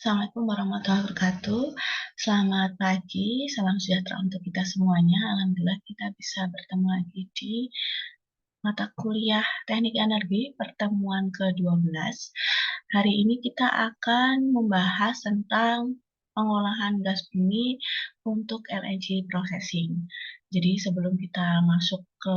Assalamualaikum warahmatullahi wabarakatuh. Selamat pagi, salam sejahtera untuk kita semuanya. Alhamdulillah kita bisa bertemu lagi di mata kuliah Teknik Energi pertemuan ke-12. Hari ini kita akan membahas tentang pengolahan gas bumi untuk LNG processing. Jadi sebelum kita masuk ke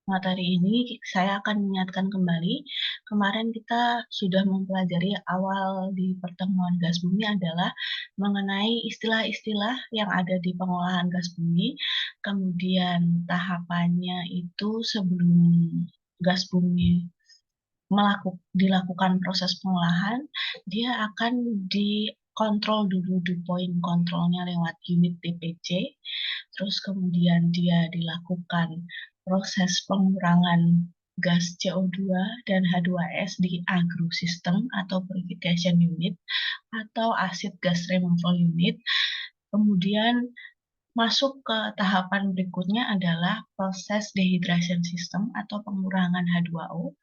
materi ini, saya akan mengingatkan kembali, kemarin kita sudah mempelajari awal di pertemuan gas bumi adalah mengenai istilah-istilah yang ada di pengolahan gas bumi, kemudian tahapannya itu sebelum gas bumi dilakukan proses pengolahan, dia akan dikontrol dulu di poin kontrolnya lewat unit DPC, terus kemudian dia dilakukan proses pengurangan gas CO2 dan H2S di agro system atau purification unit atau acid gas removal unit. Kemudian masuk ke tahapan berikutnya adalah proses dehydration system atau pengurangan H2O.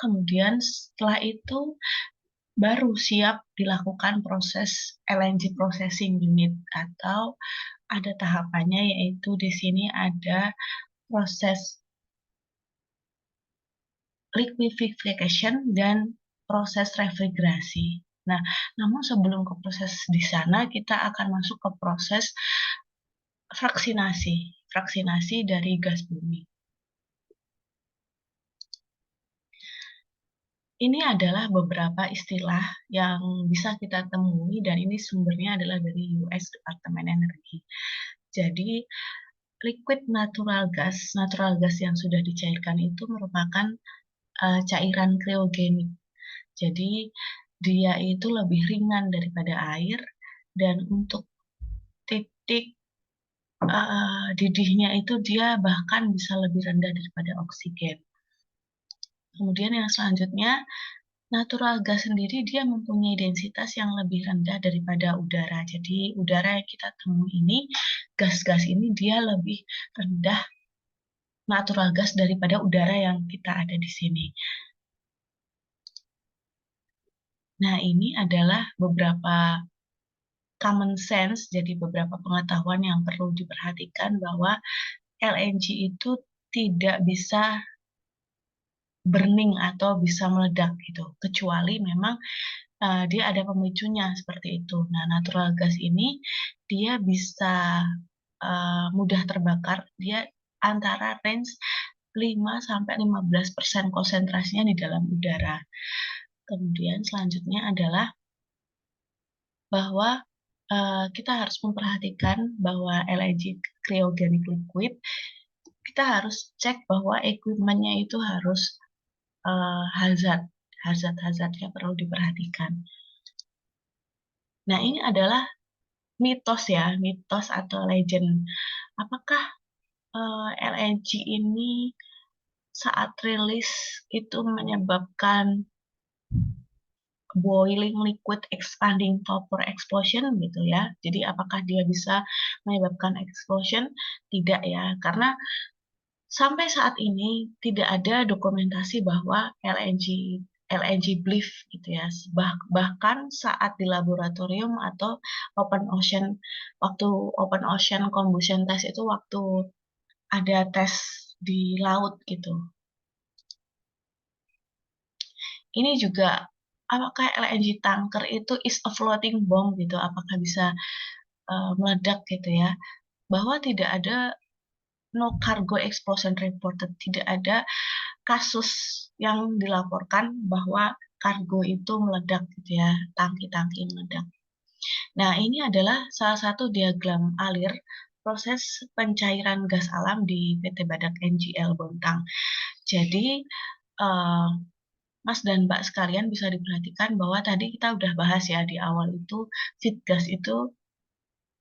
Kemudian setelah itu baru siap dilakukan proses LNG processing unit atau ada tahapannya, yaitu di sini ada proses liquefaction dan proses refrigerasi. Nah, namun sebelum ke proses di sana, kita akan masuk ke proses fraksinasi dari gas bumi. Ini adalah beberapa istilah yang bisa kita temui dan ini sumbernya adalah dari US Departemen Energi. Jadi, liquid natural gas yang sudah dicairkan itu merupakan cairan kriogenik. Jadi, dia itu lebih ringan daripada air dan untuk titik didihnya itu dia bahkan bisa lebih rendah daripada oksigen. Kemudian yang selanjutnya, natural gas sendiri dia mempunyai densitas yang lebih rendah daripada udara. Jadi udara yang kita temui ini, gas-gas ini dia lebih rendah natural gas daripada udara yang kita ada di sini. Nah, ini adalah beberapa common sense, jadi beberapa pengetahuan yang perlu diperhatikan bahwa LNG itu tidak bisa burning atau bisa meledak gitu, kecuali memang dia ada pemicunya seperti itu. Nah, natural gas ini dia bisa mudah terbakar, dia antara range 5-15% konsentrasinya di dalam udara. Kemudian selanjutnya adalah bahwa kita harus memperhatikan bahwa LNG cryogenic liquid, kita harus cek bahwa equipment-nya itu harus hazard-hazardnya perlu diperhatikan. Nah, ini adalah mitos ya, mitos atau legend. Apakah LNG ini saat rilis itu menyebabkan boiling liquid expanding vapor explosion gitu ya. Jadi apakah dia bisa menyebabkan explosion? Tidak ya, karena sampai saat ini tidak ada dokumentasi bahwa LNG bliff gitu ya. Bahkan saat di laboratorium atau waktu open ocean combustion test itu waktu ada tes di laut gitu. Ini juga apakah LNG tanker itu is a floating bomb gitu? Apakah bisa meledak gitu ya? Bahwa tidak ada no cargo explosion reported, tidak ada kasus yang dilaporkan bahwa kargo itu meledak gitu ya, tangki-tangki meledak. Nah, ini adalah salah satu diagram alir proses pencairan gas alam di PT Badak NGL Bontang. Jadi, Mas dan Mbak sekalian bisa diperhatikan bahwa tadi kita udah bahas ya di awal itu, feed gas itu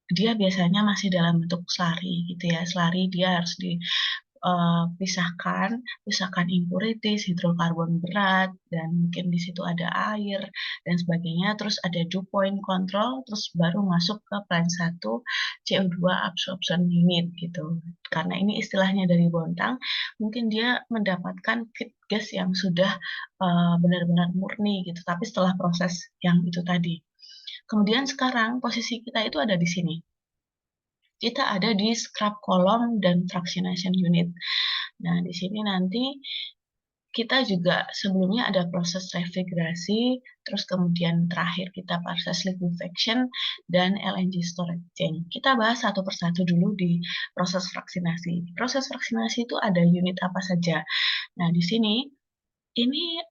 dia biasanya masih dalam bentuk slurry gitu ya. Slurry dia harus pisahkan impurities, hidrokarbon berat, dan mungkin di situ ada air dan sebagainya. Terus ada dew point control, terus baru masuk ke plan 1 CO2 absorption unit gitu. Karena ini istilahnya dari Bontang, mungkin dia mendapatkan feed gas yang sudah benar-benar murni gitu, tapi setelah proses yang itu tadi. Kemudian sekarang posisi kita itu ada di sini. Kita ada di scrub column dan fractionation unit. Nah, di sini nanti kita juga sebelumnya ada proses refrigerasi, terus kemudian terakhir kita proses liquefaction dan LNG storage change. Kita bahas satu persatu dulu di proses fraksinasi. Proses fraksinasi itu ada unit apa saja. Nah, di sini ini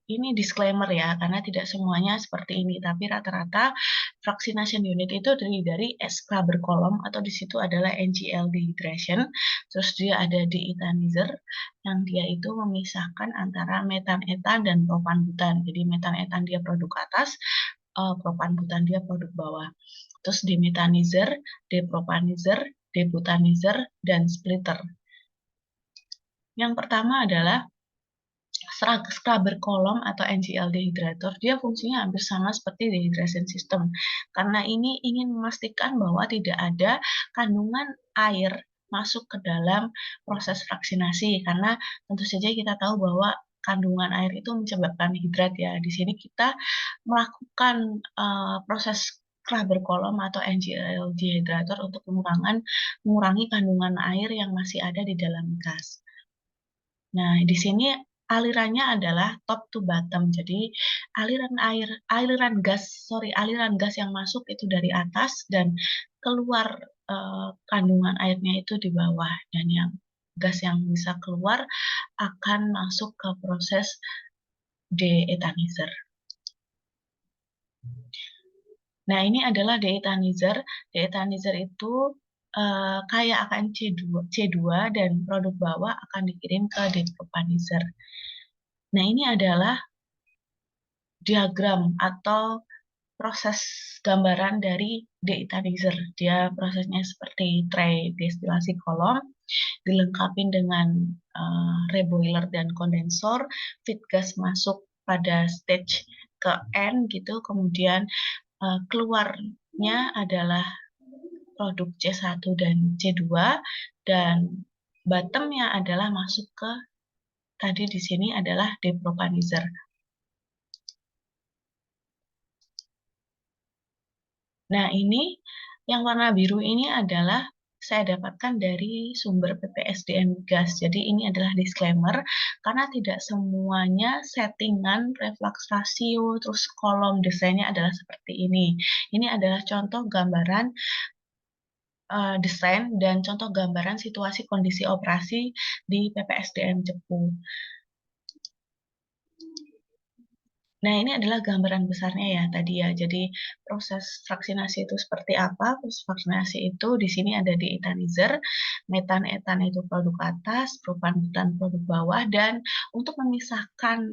ini disclaimer ya, karena tidak semuanya seperti ini, tapi rata-rata fractionation unit itu terdiri dari scrubber column atau di situ adalah NGL dehydration, terus dia ada deethanizer yang dia itu memisahkan antara metan-etan dan propan-butan. Jadi metan-etan dia produk atas, propan-butan dia produk bawah. Terus demethanizer, depropanizer, debutanizer, dan splitter. Yang pertama adalah scrubber column atau NGL dehydrator, dia fungsinya hampir sama seperti dehydration system. Karena ini ingin memastikan bahwa tidak ada kandungan air masuk ke dalam proses fraksinasi. Karena tentu saja kita tahu bahwa kandungan air itu menyebabkan hidrat ya. Di sini kita melakukan proses scrubber column atau NGL dehydrator untuk mengurangi kandungan air yang masih ada di dalam gas. Nah, di sini alirannya adalah top to bottom. Jadi aliran gas yang masuk itu dari atas dan keluar kandungan airnya itu di bawah, dan yang gas yang bisa keluar akan masuk ke proses deethanizer. Nah, ini adalah deethanizer. Deethanizer itu kaya akan C2 dan produk bawah akan dikirim ke depropanizer. Nah, ini adalah diagram atau proses gambaran dari deethanizer. Dia prosesnya seperti tray destilasi kolom, dilengkapi dengan reboiler dan kondensor, feed gas masuk pada stage ke N gitu, kemudian keluarnya adalah produk C1 dan C2, dan bottomnya adalah masuk ke tadi di sini adalah depropanizer. Nah, ini yang warna biru ini adalah saya dapatkan dari sumber PPSDM Gas. Jadi ini adalah disclaimer, karena tidak semuanya settingan reflux rasio, terus kolom desainnya adalah seperti ini. Ini adalah contoh gambaran desain dan contoh gambaran situasi kondisi operasi di PPSDM Cepu. Nah, ini adalah gambaran besarnya ya tadi ya. Jadi proses fraksinasi itu seperti apa? Proses fraksinasi itu di sini ada deethanizer, metan-etan itu produk atas, propan-butan produk bawah, dan untuk memisahkan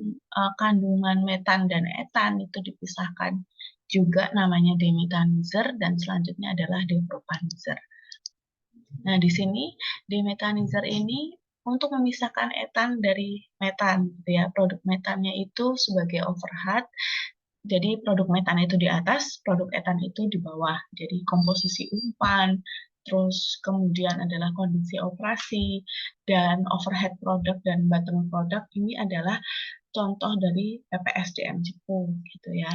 kandungan metan dan etan itu dipisahkan juga namanya demethanizer, dan selanjutnya adalah depropanizer. Nah, di sini demethanizer ini untuk memisahkan etan dari metan, gitu ya. Produk metannya itu sebagai overhead, jadi produk metan itu di atas, produk etan itu di bawah. Jadi komposisi umpan, terus kemudian adalah kondisi operasi, dan overhead produk dan bottom product ini adalah contoh dari PPSDM Cepu, gitu ya.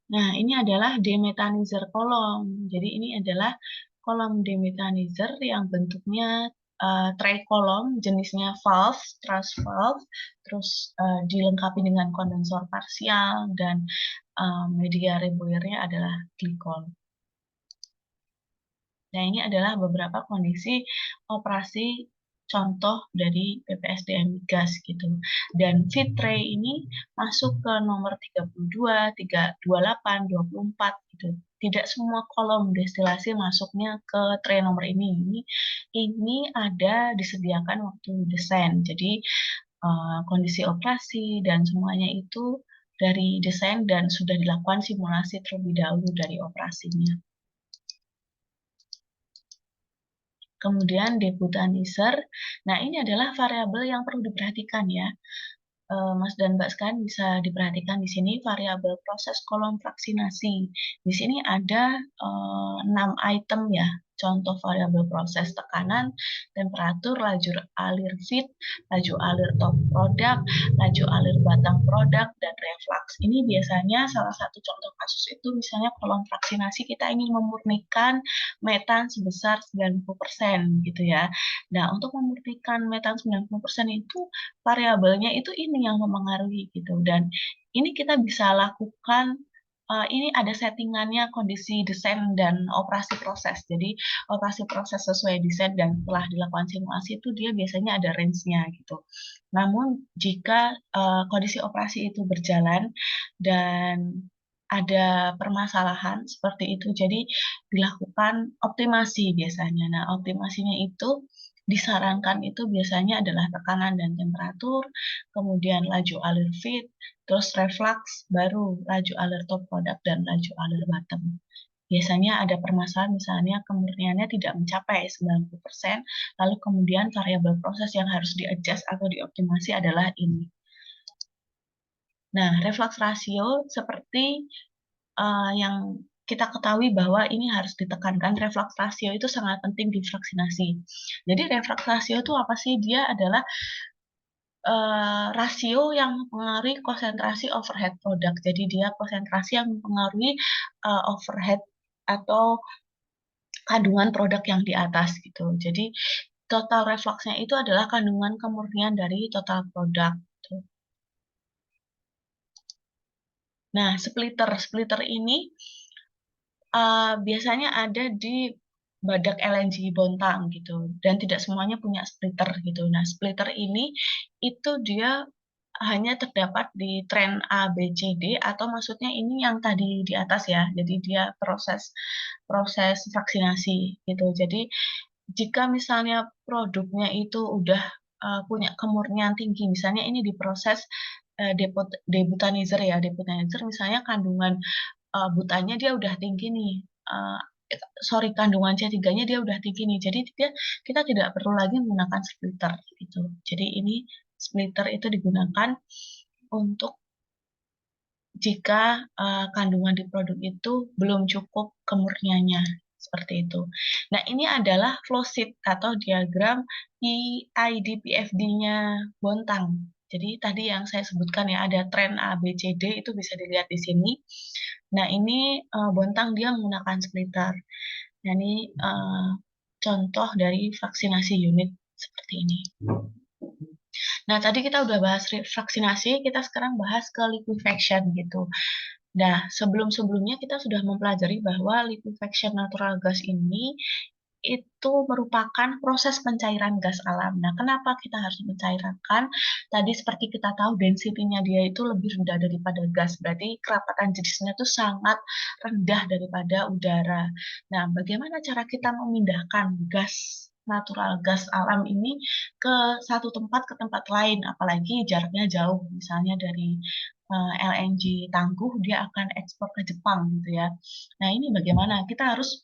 Nah, ini adalah demethanizer kolom. Jadi ini adalah kolom demethanizer yang bentuknya tray kolom, jenisnya valve, truss valve, terus dilengkapi dengan kondensor parsial, dan media reboilernya adalah glikol. Nah, ini adalah beberapa kondisi operasi contoh dari PPSDM gas gitu. Dan feed tray ini masuk ke nomor 32, 328, 24 gitu. Tidak semua kolom destilasi masuknya ke tray nomor ini. Ini ada disediakan waktu desain. Jadi kondisi operasi dan semuanya itu dari desain dan sudah dilakukan simulasi terlebih dahulu dari operasinya. Kemudian debutanizer. Nah, ini adalah variabel yang perlu diperhatikan ya. Mas dan Mbak sekalian bisa diperhatikan di sini variabel proses kolom fraksinasi. Di sini ada 6 item ya. contoh variabel proses: tekanan, temperatur, laju alir feed, laju alir top produk, laju alir batang produk, dan reflux. Ini biasanya salah satu contoh kasus itu misalnya kolom fraksinasi kita ingin memurnikan metan sebesar 90% gitu ya. Nah, untuk memurnikan metan 90% itu variabelnya itu ini yang memengaruhi gitu, dan ini kita bisa lakukan, ini ada settingannya kondisi desain dan operasi proses. Jadi operasi proses sesuai desain dan setelah dilakukan simulasi itu dia biasanya ada range-nya gitu. Namun jika, kondisi operasi itu berjalan dan ada permasalahan seperti itu, jadi dilakukan optimasi biasanya. Nah, optimasinya itu disarankan itu biasanya adalah tekanan dan temperatur, kemudian laju alir feed, terus reflux, baru laju alir top product dan laju alir bottom. Biasanya ada permasalahan misalnya kemurniannya tidak mencapai 90%, lalu kemudian variabel proses yang harus di-adjust atau dioptimasi adalah ini. Nah, reflux rasio seperti yang kita ketahui bahwa ini harus ditekankan, reflux rasio itu sangat penting di fraksinasi. Jadi reflux rasio itu apa sih? Dia adalah rasio yang mempengaruhi konsentrasi overhead produk. Jadi dia konsentrasi yang mempengaruhi overhead atau kandungan produk yang di atas gitu. Jadi total refluxnya itu adalah kandungan kemurnian dari total produk. Gitu. Nah, splitter ini biasanya ada di badak LNG Bontang gitu, dan tidak semuanya punya splitter gitu. Nah, splitter ini itu dia hanya terdapat di tren A, B, C, D, atau maksudnya ini yang tadi di atas ya. Jadi dia proses vaksinasi gitu. Jadi jika misalnya produknya itu udah punya kemurnian tinggi, misalnya ini diproses debutanizer ya, debutanizer misalnya kandungan butanya dia udah tinggi nih, kandungan C3-nya dia udah tinggi nih, jadi kita tidak perlu lagi menggunakan splitter gitu. Jadi ini splitter itu digunakan untuk jika kandungan di produk itu belum cukup kemurniannya, seperti itu. Nah, ini adalah flow sheet atau diagram EIDPFD-nya Bontang. Jadi tadi yang saya sebutkan ya, ada tren A, B, C, D, itu bisa dilihat di sini. Nah, ini Bontang dia menggunakan splitter. Nah, ini contoh dari vaksinasi unit seperti ini. Nah, tadi kita udah bahas vaksinasi, kita sekarang bahas ke liquefaction gitu. Nah, sebelum-sebelumnya kita sudah mempelajari bahwa liquefaction natural gas ini itu merupakan proses pencairan gas alam. Nah, kenapa kita harus mencairkan? Tadi seperti kita tahu density-nya dia itu lebih rendah daripada gas, berarti kerapatan jenisnya itu sangat rendah daripada udara. Nah, bagaimana cara kita memindahkan natural gas alam ini ke satu tempat ke tempat lain, apalagi jaraknya jauh, misalnya dari LNG Tangguh dia akan ekspor ke Jepang gitu ya. Nah, ini bagaimana? Kita harus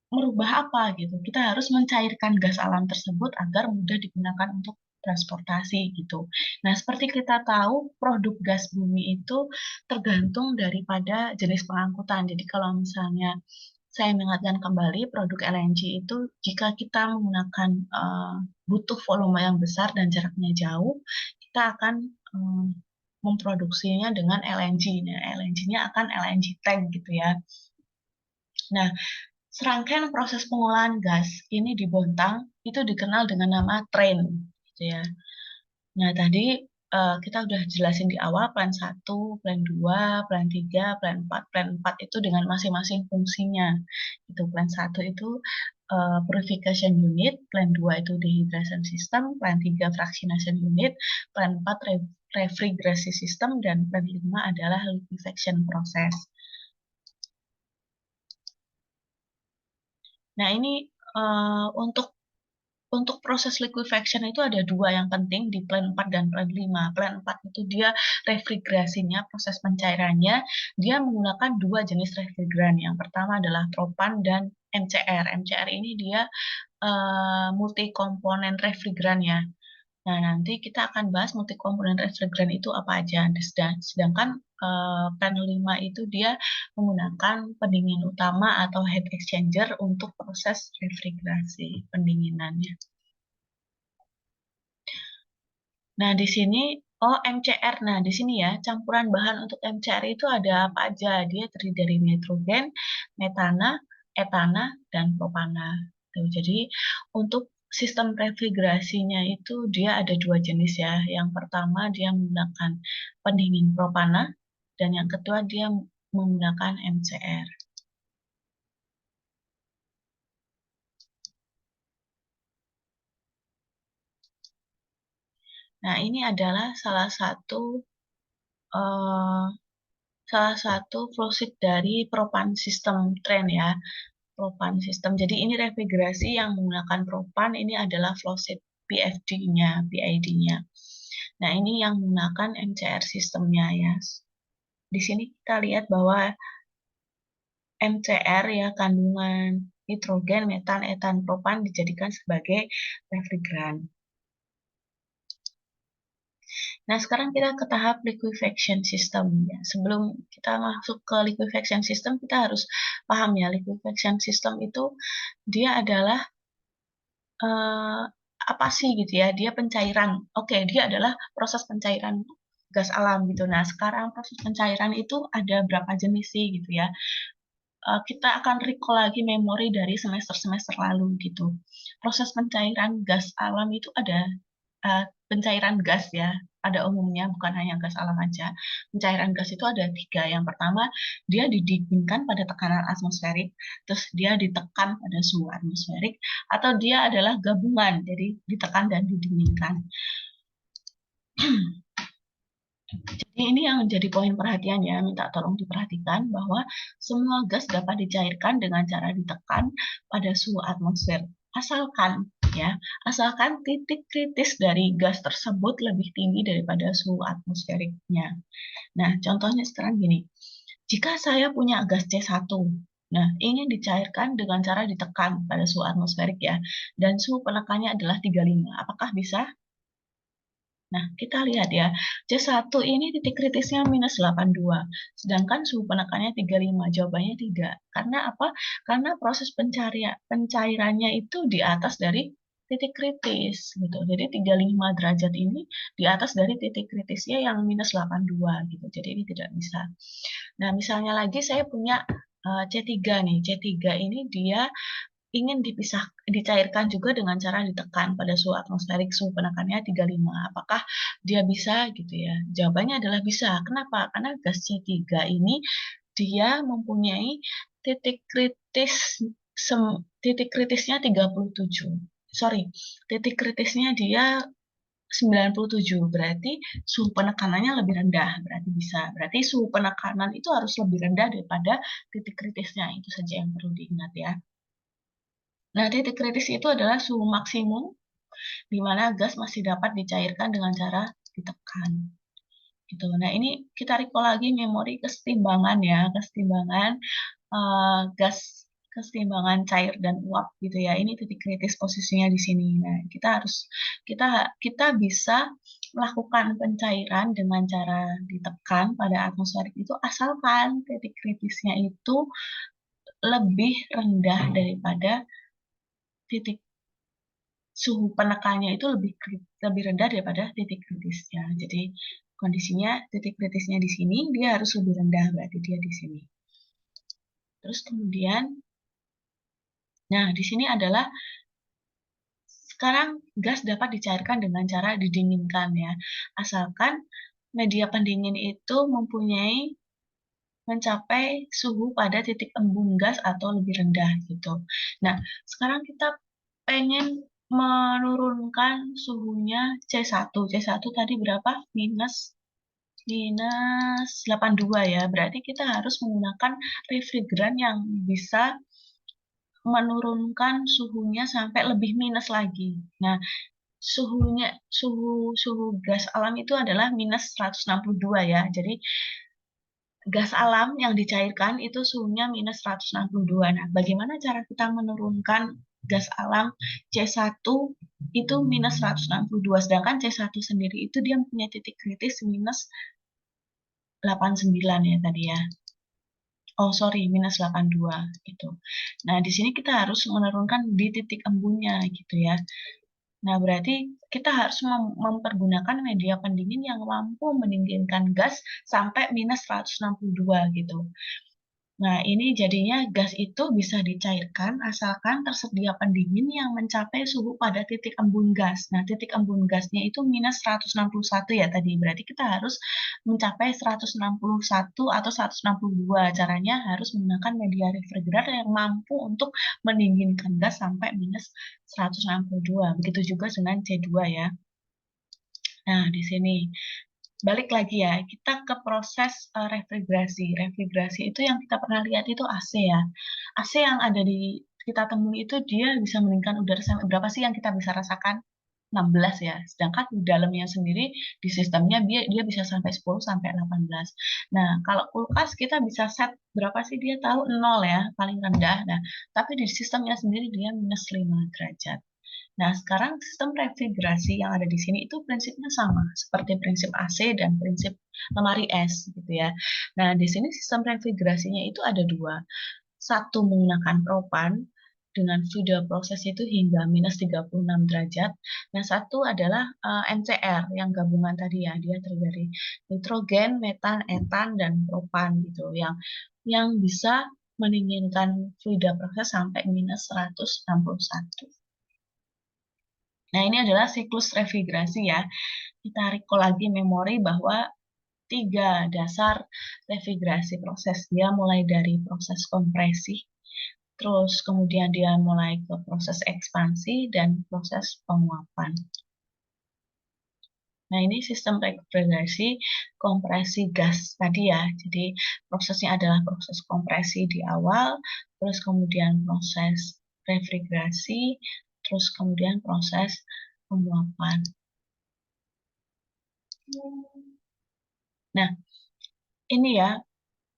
merubah apa gitu. Kita harus mencairkan gas alam tersebut agar mudah digunakan untuk transportasi gitu. Nah, seperti kita tahu, produk gas bumi itu tergantung daripada jenis pengangkutan. Jadi kalau misalnya saya mengingatkan kembali produk LNG itu jika kita menggunakan butuh volume yang besar dan jaraknya jauh, kita akan memproduksinya dengan LNG. Nah, LNG-nya akan LNG tank gitu ya. Nah, serangkaian proses pengolahan gas ini di Bontang itu dikenal dengan nama train, gitu ya. Nah, tadi kita udah jelasin di awal plan 1, plan 2, plan 3, plan 4. Plan 4 itu dengan masing-masing fungsinya. Itu plan 1 itu purification unit, plan 2 itu dehydration system, plan 3 fractionation unit, plan 4 refrigerasi system, dan plan 5 adalah liquefaction process. Nah, ini untuk proses liquefaction itu ada dua yang penting di plan 4 dan plan 5. Plan 4 itu dia refrigerasinya, proses pencairannya, dia menggunakan dua jenis refrigeran. Yang pertama adalah propan dan MCR. MCR ini dia multi komponen refrigeran ya. Nah, nanti kita akan bahas multi-komponen refrigeran itu apa aja. Sedangkan panel 5 itu dia menggunakan pendingin utama atau heat exchanger untuk proses refrigerasi pendinginannya. Nah, di sini MCR. Nah, di sini ya, campuran bahan untuk MCR itu ada apa aja? Dia terdiri dari nitrogen, metana, etana, dan propana. Tuh, jadi untuk sistem refrigerasinya itu dia ada dua jenis ya. Yang pertama dia menggunakan pendingin propana, dan yang kedua dia menggunakan MCR. Nah, ini adalah eh, salah satu flowsheet dari propan sistem tren ya. Propan sistem. Jadi ini refrigerasi yang menggunakan propan, ini adalah flowsheet PFD-nya, PID-nya. Nah, ini yang menggunakan MCR sistemnya ya. Di sini kita lihat bahwa MCR ya, kandungan nitrogen, metan, etan, propan dijadikan sebagai refrigeran. Nah, sekarang kita ke tahap liquefaction system. Ya. Sebelum kita masuk ke liquefaction system, kita harus paham ya, liquefaction system itu dia adalah eh, apa sih gitu ya? Dia pencairan. Oke, dia adalah proses pencairan gas alam gitu. Nah, sekarang proses pencairan itu ada berapa jenis sih gitu ya? Kita akan recall lagi memori dari semester-semester lalu gitu. Proses pencairan gas alam itu ada pencairan gas ya, pada umumnya bukan hanya gas alam aja. Pencairan gas itu ada tiga. Yang pertama, dia didinginkan pada tekanan atmosferik, terus dia ditekan pada suhu atmosferik, atau dia adalah gabungan, jadi ditekan dan didinginkan. Jadi ini yang menjadi poin perhatian ya, minta tolong diperhatikan bahwa semua gas dapat dicairkan dengan cara ditekan pada suhu atmosfer. Asalkan titik kritis dari gas tersebut lebih tinggi daripada suhu atmosferiknya. Nah, contohnya sekarang gini. Jika saya punya gas C1, nah ingin dicairkan dengan cara ditekan pada suhu atmosferik ya, dan suhu penekannya adalah 35. Apakah bisa? Nah, kita lihat ya, C1 ini titik kritisnya minus 82, sedangkan suhu penekannya 35. Jawabannya tidak. Karena apa? Karena proses pencairannya itu di atas dari titik kritis. Gitu. Jadi 35 derajat ini di atas dari titik kritisnya yang minus 82. Gitu. Jadi ini tidak bisa. Nah, misalnya lagi saya punya C3 nih. C3 ini dia ingin dicairkan juga dengan cara ditekan pada suhu atmosferik, suhu penekannya 35. Apakah dia bisa gitu ya? Jawabannya adalah bisa. Kenapa? Karena gas C3 ini dia mempunyai titik kritis titik kritisnya 37. Sorry, titik kritisnya dia 97, berarti suhu penekanannya lebih rendah, berarti bisa. Berarti suhu penekanan itu harus lebih rendah daripada titik kritisnya, itu saja yang perlu diingat ya. Nah, titik kritis itu adalah suhu maksimum di mana gas masih dapat dicairkan dengan cara ditekan. Gitu. Nah, ini kita recall lagi memori kesetimbangan ya, kesetimbangan gas, kesetimbangan cair dan uap gitu ya. Ini titik kritis posisinya di sini. Nah, kita kita bisa melakukan pencairan dengan cara ditekan pada atmosferik itu asalkan titik kritisnya itu lebih rendah daripada titik suhu penekannya itu lebih rendah daripada titik kritisnya. Jadi kondisinya titik kritisnya di sini dia harus lebih rendah, berarti dia di sini. Terus kemudian, nah di sini adalah sekarang gas dapat dicairkan dengan cara didinginkan ya, asalkan media pendingin itu mempunyai mencapai suhu pada titik embun gas atau lebih rendah gitu. Nah, sekarang kita pengen menurunkan suhunya C1. C1 tadi berapa? Minus 82 ya. Berarti kita harus menggunakan refrigeran yang bisa menurunkan suhunya sampai lebih minus lagi. Nah, suhu gas alam itu adalah minus 162 ya. Jadi gas alam yang dicairkan itu suhunya minus 162. Nah, bagaimana cara kita menurunkan gas alam C1 itu minus 162, sedangkan C1 sendiri itu dia punya titik kritis minus 89 ya tadi ya. Oh, sorry, minus 82 gitu. Nah, di sini kita harus menurunkan di titik embunnya gitu ya. Nah, berarti kita harus mempergunakan media pendingin yang mampu mendinginkan gas sampai minus 162 gitu. Nah, ini jadinya gas itu bisa dicairkan asalkan tersedia pendingin yang mencapai suhu pada titik embun gas. Nah, titik embun gasnya itu minus 161 ya tadi. Berarti kita harus mencapai 161 atau 162. Caranya harus menggunakan media refrigerator yang mampu untuk mendinginkan gas sampai minus 162. Begitu juga dengan C2 ya. Nah, di sini balik lagi ya, kita ke proses refrigerasi. Refrigerasi itu yang kita pernah lihat itu AC ya. AC yang ada di kita temui itu dia bisa meningkatkan udara sampai berapa sih yang kita bisa rasakan? 16 ya. Sedangkan di dalamnya sendiri di sistemnya dia dia bisa sampai 10 sampai 18. Nah, kalau kulkas kita bisa set berapa sih dia tahu 0 ya, paling rendah. Nah, tapi di sistemnya sendiri dia minus 5 derajat. Nah, sekarang sistem refrigerasi yang ada di sini itu prinsipnya sama seperti prinsip AC dan prinsip lemari es gitu ya. Nah, di sini sistem refrigerasinya itu ada dua. Satu menggunakan propan dengan sudah proses itu hingga minus 36 derajat. Nah, satu adalah NCR yang gabungan tadi ya, dia terdiri dari nitrogen, metan, etan, dan propan gitu yang bisa mendinginkan fluida proses sampai minus 161. Nah, ini adalah siklus refrigerasi ya. Kita recall lagi memori bahwa tiga dasar refrigerasi proses. Dia mulai dari proses kompresi, terus kemudian dia mulai ke proses ekspansi dan proses penguapan. Nah, ini sistem refrigerasi kompresi gas tadi ya. Jadi, prosesnya adalah proses kompresi di awal, terus kemudian proses refrigerasi, terus kemudian proses penguapan. Nah, ini ya,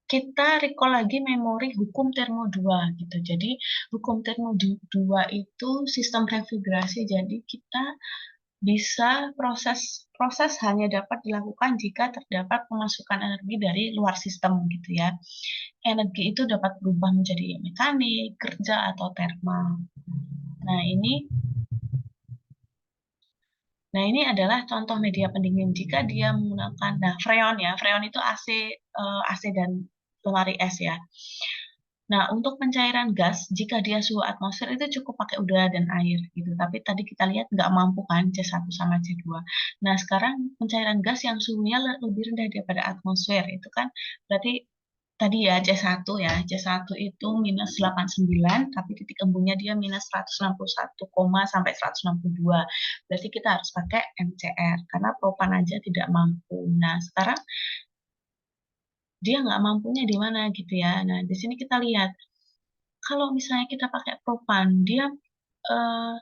kita recall lagi memori hukum termo 2 gitu. Jadi, hukum termo 2 itu sistem refrigerasi. Jadi, kita bisa proses hanya dapat dilakukan jika terdapat pemasukan energi dari luar sistem gitu ya. Energi itu dapat berubah menjadi mekanik, kerja, atau termal. Nah, ini adalah contoh media pendingin jika dia menggunakan freon ya. Freon itu AC dan lemari es ya. Nah, untuk pencairan gas, jika dia suhu atmosfer itu cukup pakai udara dan air gitu. Tapi tadi kita lihat nggak mampu kan C1 sama C2. Nah, sekarang pencairan gas yang suhunya lebih rendah daripada atmosfer itu kan berarti tadi ya C1 ya. C1 itu minus 89, tapi titik embunnya dia minus 161, sampai 162. Berarti kita harus pakai MCR karena propan aja tidak mampu. Nah, sekarang dia nggak mampunya di mana gitu ya. Nah, di sini kita lihat kalau misalnya kita pakai propan, dia eh,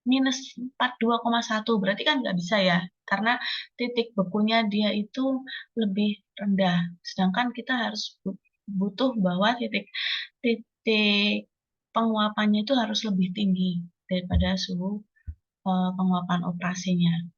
minus 42,1, berarti kan nggak bisa ya, karena titik bekunya dia itu lebih rendah. Sedangkan kita harus butuh bahwa titik titik penguapannya itu harus lebih tinggi daripada suhu penguapan operasinya.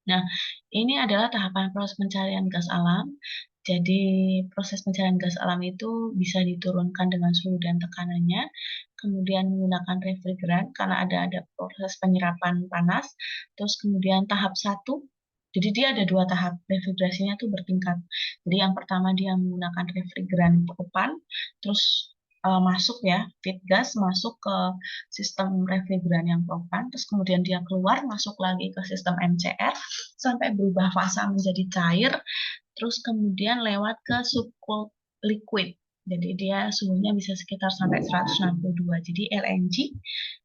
Nah, ini adalah tahapan proses pencarian gas alam. Jadi, proses pencarian gas alam itu bisa diturunkan dengan suhu dan tekanannya, kemudian menggunakan refrigeran karena ada proses penyerapan panas, terus kemudian tahap satu, jadi dia ada dua tahap, refrigerasinya tuh bertingkat. Jadi yang pertama dia menggunakan refrigeran propan, terus masuk ya, feed gas masuk ke sistem refrigeran yang propan, terus kemudian dia keluar masuk lagi ke sistem MCR sampai berubah fasa menjadi cair, terus kemudian lewat ke subcooled liquid. Jadi dia suhunya bisa sekitar sampai 162. Jadi LNG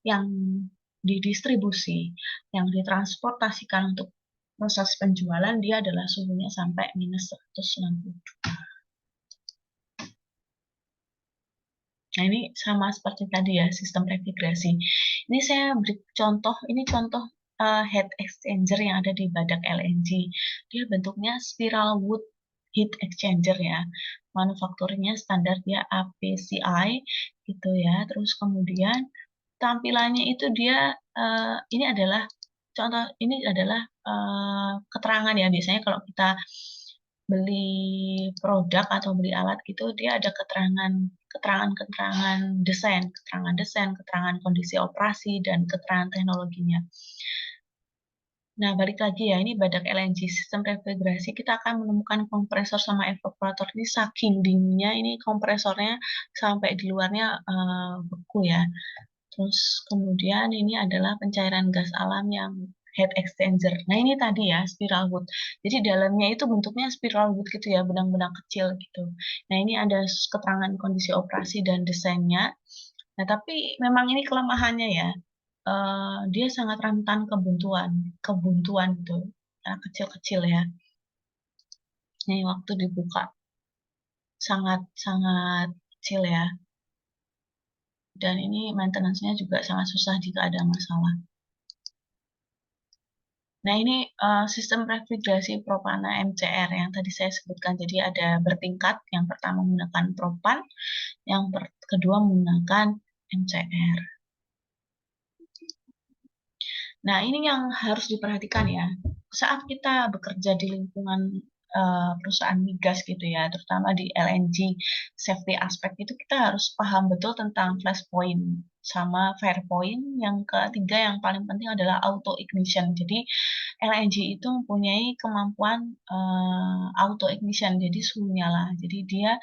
yang didistribusi, yang ditransportasikan untuk proses penjualan, dia adalah suhunya sampai minus 160. Nah, ini sama seperti tadi ya, sistem refrigerasi. Ini saya beri contoh, ini contoh heat exchanger yang ada di badak LNG. Dia bentuknya spiral wood heat exchanger ya. Manufakturnya standar dia APCI gitu ya. Terus kemudian tampilannya itu dia ini adalah contoh, ini adalah keterangan ya, biasanya kalau kita beli produk atau beli alat gitu, dia ada keterangan desain, keterangan kondisi operasi, dan keterangan teknologinya. Nah, balik lagi ya, ini badak LNG sistem refrigerasi, kita akan menemukan kompresor sama evaporator ini saking dinginnya, ini kompresornya sampai di luarnya beku ya. Terus kemudian ini adalah pencairan gas alam yang heat exchanger. Nah, ini tadi ya, spiral wood. Jadi dalamnya itu bentuknya spiral wood gitu ya, benang-benang kecil gitu. Nah, ini ada keterangan kondisi operasi dan desainnya. Nah, tapi memang ini kelemahannya ya. Dia sangat rentan kebuntuan gitu. Nah, kecil-kecil ya. Nih, waktu dibuka sangat-sangat kecil ya. Dan ini maintenance-nya juga sangat susah jika ada masalah. Nah, ini sistem refrigerasi propana MCR yang tadi saya sebutkan. Jadi ada bertingkat. Yang pertama menggunakan propan, yang kedua menggunakan MCR. Nah, ini yang harus diperhatikan ya. Saat kita bekerja di lingkungan perusahaan migas gitu ya, terutama di LNG safety aspect itu kita harus paham betul tentang flash point sama fire point. Yang ketiga yang paling penting adalah auto ignition. Jadi LNG itu mempunyai kemampuan auto ignition, jadi suhu nyala. Jadi dia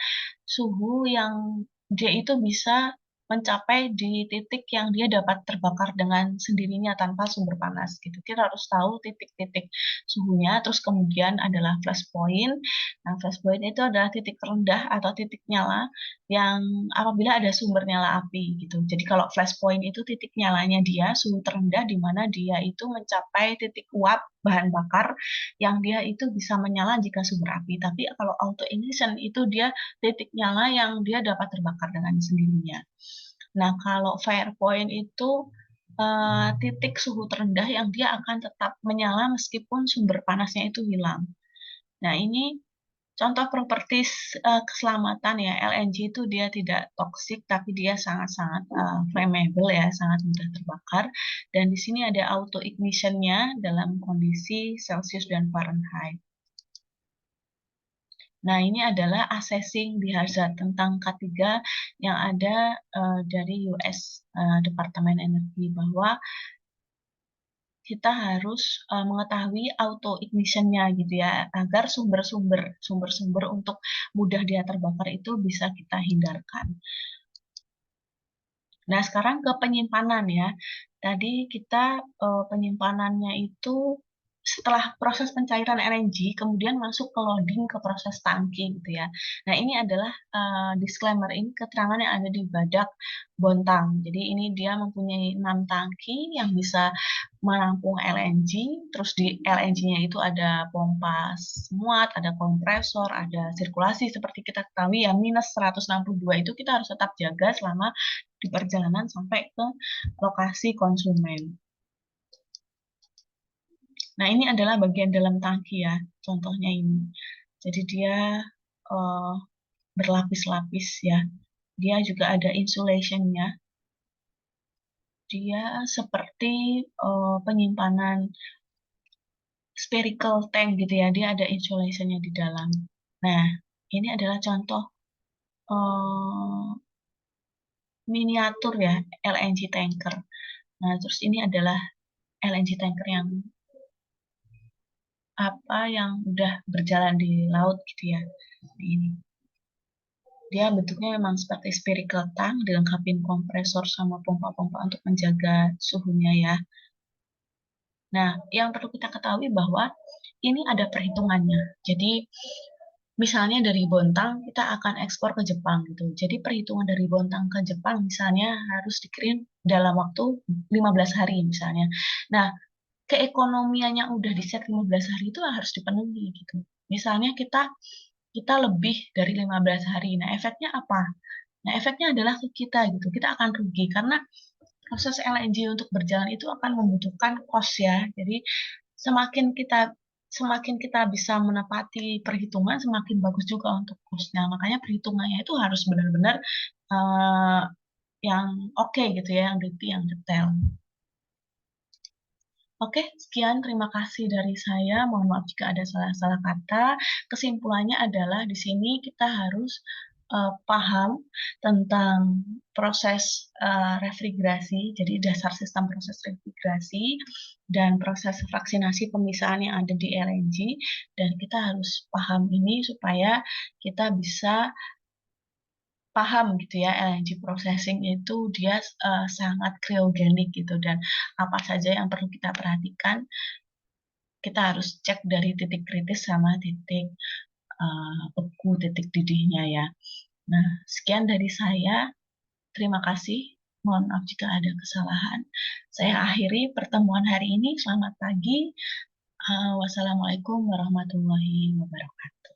suhu yang dia itu bisa mencapai di titik yang dia dapat terbakar dengan sendirinya tanpa sumber panas gitu. Kita harus tahu titik-titik suhunya, terus kemudian adalah flash point. Nah, flash point itu adalah titik terendah atau titik nyala yang apabila ada sumber nyala api gitu. Jadi kalau flash point itu titik nyalanya dia suhu terendah di mana dia itu mencapai titik uap bahan bakar yang dia itu bisa menyala jika sumber api. Tapi kalau auto ignition itu dia titik nyala yang dia dapat terbakar dengan sendirinya. Nah, kalau fire point itu titik suhu terendah yang dia akan tetap menyala meskipun sumber panasnya itu hilang. Nah, ini contoh properties keselamatan ya. LNG itu dia tidak toksik, tapi dia sangat-sangat flammable ya, sangat mudah terbakar. Dan di sini ada auto ignition-nya dalam kondisi Celsius dan Fahrenheit. Nah, ini adalah assessing the hazard tentang K3 yang ada dari US Departemen Energi, bahwa kita harus mengetahui auto ignition-nya gitu ya, agar sumber-sumber untuk mudah dia terbakar itu bisa kita hindarkan. Nah, sekarang ke penyimpanan ya. Tadi kita penyimpanannya itu setelah proses pencairan LNG, kemudian masuk ke loading ke proses tangki gitu ya. Nah, ini adalah disclaimer, ini keterangan yang ada di badak Bontang. Jadi ini dia mempunyai 6 tangki yang bisa menampung LNG, terus di LNG-nya itu ada pompa muat, ada kompresor, ada sirkulasi seperti kita ketahui ya, minus 162 itu kita harus tetap jaga selama di perjalanan sampai ke lokasi konsumen. Nah, ini adalah bagian dalam tangki ya, contohnya ini. Jadi dia uh, berlapis-lapis ya. Dia juga ada insulation-nya. Dia seperti penyimpanan spherical tank gitu ya. Dia ada insulation-nya di dalam. Nah, ini adalah contoh uh, miniatur ya LNG tanker. Nah, terus ini adalah LNG tanker yang yang udah berjalan di laut gitu ya. Ini dia bentuknya memang seperti spherical tank dilengkapi kompresor sama pompa-pompa untuk menjaga suhunya ya. Nah, yang perlu kita ketahui bahwa ini ada perhitungannya. Jadi misalnya dari Bontang kita akan ekspor ke Jepang gitu. Jadi perhitungan dari Bontang ke Jepang misalnya harus dikirim dalam waktu 15 hari misalnya. Nah, keekonomiannya udah di set 15 hari itu harus dipenuhi gitu. Misalnya kita lebih dari 15 hari. Nah, efeknya apa? Nah, efeknya adalah ke kita gitu. Kita akan rugi karena proses LNG untuk berjalan itu akan membutuhkan cost ya. Jadi semakin kita bisa menepati perhitungan, semakin bagus juga untuk cost-nya. Makanya perhitungannya itu harus benar-benar uh, yang oke gitu ya, yang detail, yang detail. Oke, sekian terima kasih dari saya. Mohon maaf jika ada salah-salah kata. Kesimpulannya adalah di sini kita harus paham tentang proses refrigerasi, jadi dasar sistem proses refrigerasi dan proses vaksinasi pemisahan yang ada di LNG, dan kita harus paham ini supaya kita bisa paham gitu ya, LNG processing itu dia sangat cryogenik gitu, dan apa saja yang perlu kita perhatikan, kita harus cek dari titik kritis sama titik beku, titik didihnya ya. Nah, sekian dari saya. Terima kasih. Mohon maaf jika ada kesalahan. Saya akhiri pertemuan hari ini. Selamat pagi. Wassalamualaikum warahmatullahi wabarakatuh.